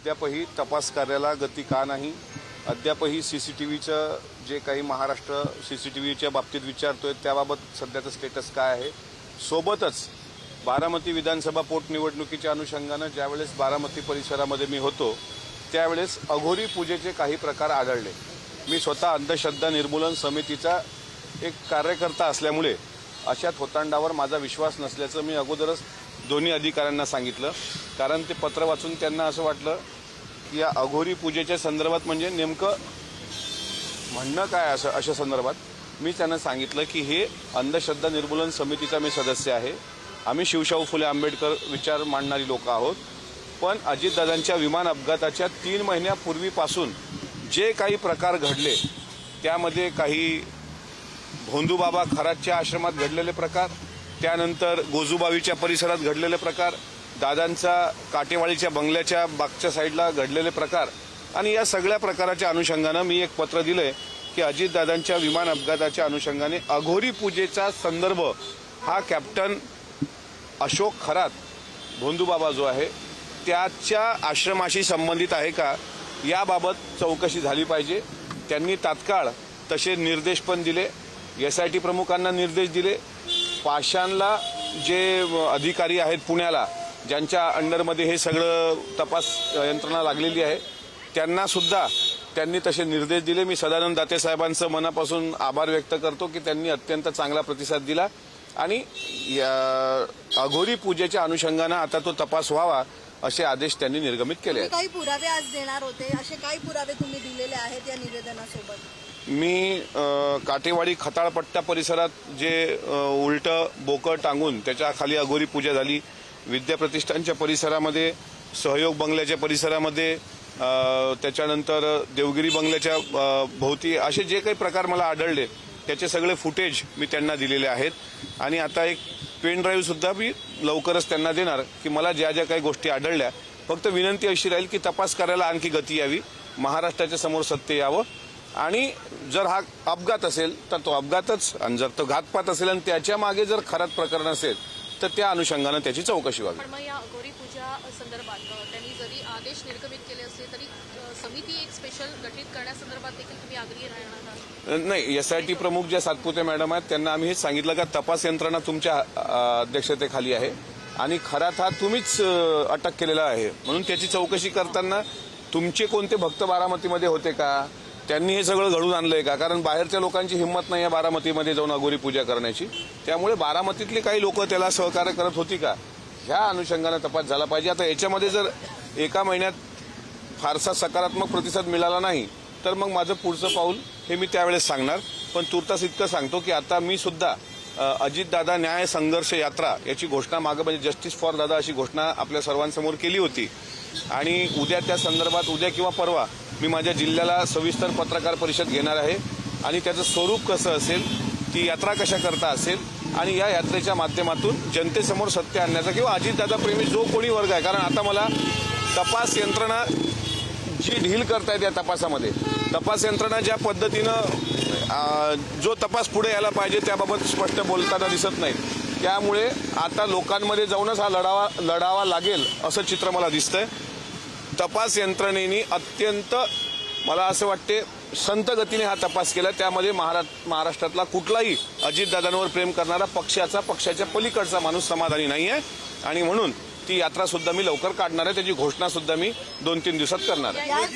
अद्यापही तपास कार्याला गती का नाही? अद्यापही सीसीटीव्हीचं जे काही महाराष्ट्र सीसीटीव्हीच्या बाबतीत विचारतोय त्याबाबत सध्याचं स्टेटस काय आहे? सोबतच बारामती विधानसभा पोटनिवडणुकीच्या अनुषंगानं ज्यावेळेस बारामती परिसरामध्ये मी होतो त्यावेळेस अघोरी पूजेचे काही प्रकार आढळले. मी स्वतः अंधश्रद्धा निर्मूलन समितीचा एक कार्यकर्ता असल्यामुळे अशा थोतांडावर माझा विश्वास नसल्याचं मी अगोदरच दोन्ही अधिकाऱ्यांना सांगितलं. कारण ते पत्र वाचून त्यांना असं वाटलं की या अघोरी पूजेच्या संदर्भात म्हणजे नेमकं म्हणणं काय असं अशा संदर्भात मी त्यांना सांगितलं की हे अंधश्रद्धा निर्मूलन समितीचा मी सदस्य आहे. आम्ही शिवशाहू फुले आंबेडकर विचार मांडणारी लोक आहोत. पण अजितदादांच्या विमान अपघाताच्या 3 महिन्यापूर्वीपासून जे काही प्रकार घडले त्यामध्ये काही भोंदूबाबा खरातच्या आश्रमात घडलेले प्रकार, त्यानंतर गोजूबावीच्या परिसरात घडलेले प्रकार, दादांचा काटेवाडीच्या बंगल्याच्या मागच्या साईडला घडलेले प्रकार आणि या सगळ्या प्रकाराच्या अनुषंगानं मी एक पत्र दिलंय की अजितदादांच्या विमान अपघाताच्या अनुषंगाने अघोरी पूजेचा संदर्भ हा कॅप्टन अशोक खरात भोंदूबाबा जो आहे त्याच्या आश्रमाशी संबंधित आहे का याबाबत चौकशी झाली पाहिजे. त्यांनी तात्काळ तसे निर्देश पण दिले. SIT प्रमुखांना निर्देश दिले. पाषाणला जे अधिकारी आहेत पुण्याला ज्यांच्या अंडरमध्ये हे सगळं तपास यंत्रणा लागलेली आहे त्यांना सुद्धा त्यांनी तसे निर्देश दिले. मी सदानंद दाते साहेबांचं मनापासून आभार व्यक्त करतो की त्यांनी अत्यंत चांगला प्रतिसाद दिला आणि अघोरी पूजेच्या अनुषंगानं आता तो तपास व्हावा असे आदेश त्यांनी निर्गमित केले आहेत. काही पुरावे आज देणार होते, असे काही पुरावे तुम्ही दिलेले आहेत या निवेदनासोबत? मी काटेवाडी खताळपट्टा परिसरात जे उलटं बोकं टांगून त्याच्या खाली अघोरी पूजा झाली, विद्याप्रतिष्ठानच्या परिसरामध्ये, सहयोग बंगल्याच्या परिसरामध्ये, त्याच्यानंतर देवगिरी बंगल्याच्या भोवती असे जे काही प्रकार मला आढळले त्याचे सगळे फुटेज मी त्यांना दिलेले आहेत. आणि आता एक पेन ड्राईव्ह सुद्धा मी लवकरच त्यांना देणार की मला ज्या ज्या काही गोष्टी आढळल्या. फक्त विनंती अशी राहील की तपास करायला आणखी गती यावी, महाराष्ट्राच्या समोर सत्य यावं आणि जर हा अपघात असेल तर तो अपघातच आणि जर तो घातपात असेल आणि त्याच्या मागे जर खरात प्रकरण असेल तर त्या अनुषंगानं त्याची चौकशी व्हावी. पण मग या अघोरी पूजा संदर्भात त्यांनी जरी आदेश निर्गमित केले असले तरी समिती एक स्पेशल गठीत करण्यासंदर्भात देखील तुम्ही आग्रही राहणार? नाही, SIT प्रमुख ज्या सातपुते मॅडम आहेत त्यांना आम्ही हेच सांगितलं का तपास यंत्रणा तुमच्या अध्यक्षतेखाली आहे आणि खरात हा तुम्हीच अटक केलेला आहे म्हणून त्याची चौकशी करताना तुमचे कोणते भक्त बारामतीमध्ये होते का, त्यांनी हे सगळं घडून आणलंय का? कारण बाहेरच्या लोकांची हिंमत नाही आहे बारामतीमध्ये जाऊन अघोरी पूजा करण्याची. त्यामुळे बारामतीतली काही लोक त्याला सहकार्य करत होती का ह्या अनुषंगानं तपास झाला पाहिजे. आता याच्यामध्ये जर एका महिन्यात फारसा सकारात्मक प्रतिसाद मिळाला नाही तर मग माझं पुढचं पाऊल हे मी त्यावेळेस सांगणार. पण तुर्तास इतकं सांगतो की आता मी सुद्धा अजितदादा न्याय संघर्ष यात्रा याची घोषणा मागं म्हणजे जस्टिस फॉर दादा अशी घोषणा आपल्या सर्वांसमोर केली होती आणि उद्या त्या संदर्भात उद्या किंवा परवा मी माझ्या जिल्ह्याला सविस्तर पत्रकार परिषद घेणार आहे आणि त्याचं स्वरूप कसं असेल, ती यात्रा कशा करता असेल आणि या यात्रेच्या माध्यमातून जनतेसमोर सत्य आणण्याचा किंवा अजितदादा प्रेमी जो कोणी वर्ग आहे, कारण आता मला तपास यंत्रणा जी ढील करतायत या तपासामध्ये, तपास यंत्रणा ज्या पद्धतीनं जो तपास पुढे यायला पाहिजे त्याबाबत स्पष्ट बोलताना दिसत नाहीत. त्यामुळे आता लोकांमध्ये जाऊनच हा लढावा लागेल असं चित्र मला दिसतंय. तपास यंत्रणेने अत्यंत मला असं वाटते संत गतीने हा तपास केला. त्यामध्ये महाराष्ट्रातला कुठलाही अजितदादांवर प्रेम करणारा पक्षाच्या पलीकडचा माणूस समाधानी नाही आहे आणि म्हणून ती यात्रा सुद्धा मी लवकर काढणार आहे. त्याची घोषणा सुद्धा मी 2-3 दिवसात करणार आहे.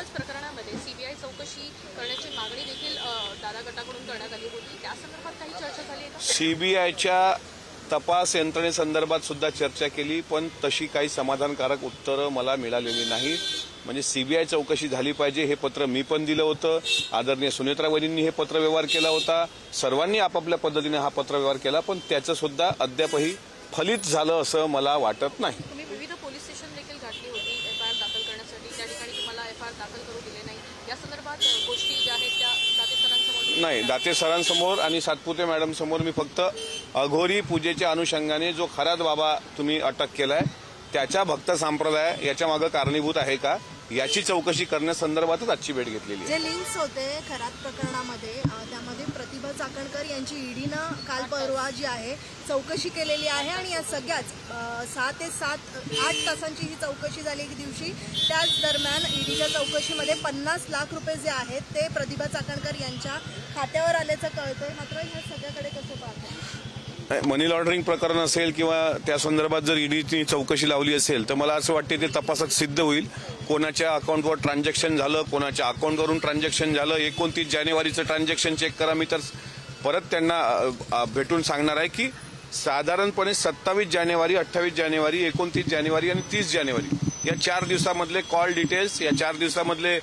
प्रकरणामध्ये सीबीआय चौकशी करण्याची मागणी देखील दादा गटाकडून करण्यात आली होती. त्या संदर्भात काही चर्चा झाली आहे का? सीबीआयच्या तपास यंत्रणेसंदर्भात सुद्धा चर्चा केली पण तशी काही समाधानकारक उत्तरं मला मिळालेली नाही. म्हणजे सीबीआय चौकशी झाली पाहिजे हे पत्र मी पण दिलं होतं, आदरणीय सुनेत्रा वहिनींनी हे पत्रव्यवहार केला होता, सर्वांनी आपापल्या पद्धतीने हा पत्रव्यवहार केला पण त्याचं सुद्धा अद्यापही फलित झालं असं मला वाटत नाही. तुम्ही विविध पोलीस स्टेशन देखील गाठली होती FIR दाखल करण्यासाठी, त्या ठिकाणी तुम्हाला FIR दाखल करू दिले नाही. या संदर्भात गोष्टी ज्या आहेत त्या दाते सरांसमोर नाही, दाते सरांसमोर आणि सातपुते मॅडम समोर मी फक्त अघोरी पूजेच्या अनुषंगाने जो खरात बाबा तुम्ही अटक केलाय त्याच्या भक्त संप्रदाय याच्या मागे कारणीभूत आहे का याची चौकशी करण्यासंदर्भातच आजची भेट घेतलेली आहे. जे लिंक्स होते खरात प्रकरणामध्ये त्यामध्ये प्रतिभा चाकणकर यांची ईडीनं काल परवा जी आहे चौकशी केलेली आहे आणि या सगळ्याच 6 ते 8 तासांची ही चौकशी झाली एक दिवशी. त्याच दरम्यान ईडीच्या चौकशीमध्ये 50 लाख रुपये जे आहेत ते प्रतिभा चाकणकर यांच्या खात्यावर आल्याचं कळतंय. मात्र ह्या सगळ्याकडे कसं पाहतो? मनी लॉन्ड्रिंग प्रकरण असेल किंवा त्या संदर्भात जर ईडीची चौकशी लावली असेल तर मला असं वाटते ते तपासात सिद्ध होईल. कोणाच्या अकाउंटवर ट्रान्झॅक्शन झालं, कोणाच्या अकाउंटवरून ट्रान्झॅक्शन झालं. 29 जानेवारीचं ट्रान्झॅक्शन चेक करा. मी तर परत त्यांना भेटून सांगणार आहे की साधारणपणे 27 जानेवारी, 28 जानेवारी, 29 जानेवारी आणि 30 जानेवारी या 4 दिवसामधले कॉल डिटेल्स, या 4 दिवसामधले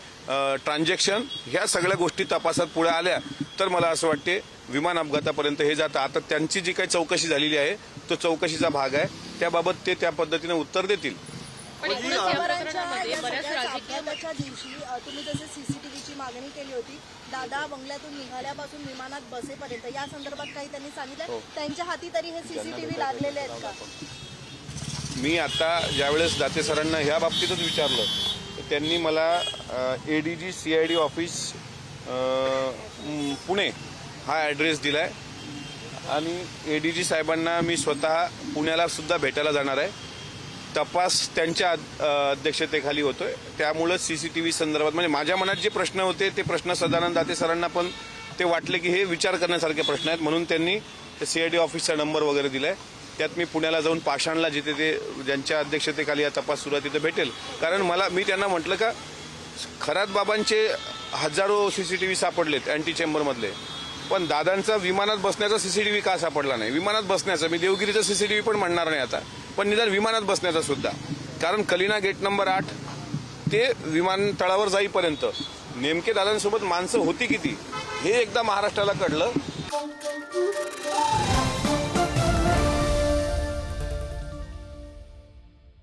ट्रान्झॅक्शन, ह्या सगळ्या गोष्टी तपासात पुढे आल्या तर मला असं वाटते विमान अपघातापर्यंत हे जातं. आता त्यांची जी काही चौकशी झालेली आहे तो चौकशीचा भाग आहे. त्याबाबत ते त्या पद्धतीने उत्तर देतील. पण एकूणच या प्रकरणामध्ये बऱ्याच राजकीय अपघाताच्या दिवशी तुम्ही जसे सीसीटीव्हीची मागणी केली होती, दादा बंगल्यातून निघाल्यापासून विमानात बसेपर्यंत या संदर्भात काही त्यांनी सांगितलं? त्यांच्या हाती तरी हे सीसीटीव्ही लागलेले आहेत का? मी आता ज्यावेळेस दाते सरांना ह्या बाबतीतच विचारलं तर त्यांनी मला एडीजी CID ऑफिस पुणे हा ॲड्रेस दिलाय आणि एडीजी साहेबांना मी स्वतः पुण्याला सुद्धा भेटायला जाणार आहे. तपास त्यांच्या अध्यक्षतेखाली होतोय. त्यामुळं CCTV संदर्भात म्हणजे माझ्या मनात जे प्रश्न होते ते प्रश्न सदानंद दाते सरांना पण ते वाटले की हे विचार करण्यासारखे प्रश्न आहेत, म्हणून त्यांनी CID ऑफिसचा नंबर वगैरे दिलाय. त्यात मी पुण्याला जाऊन पाषाणला जिथे ते ज्यांच्या अध्यक्षतेखाली हा तपास सुरू आहे तिथे भेटेल. कारण मी त्यांना म्हटलं का खरात बाबांचे हजारो CCTV सापडलेत अँटी चेंबरमधले, पण दादांचा विमानात बसण्याचा CCTV का सापडला नाही? विमानात बसण्याचा, मी देवगिरीचा CCTV पण म्हणणार नाही आता, पण निदान विमानात बसण्याचा सुद्धा. कारण कलिना गेट नंबर 8 ते विमानतळावर जाईपर्यंत नेमके दादांसोबत माणसं होती किती हे एकदा महाराष्ट्राला कळलं.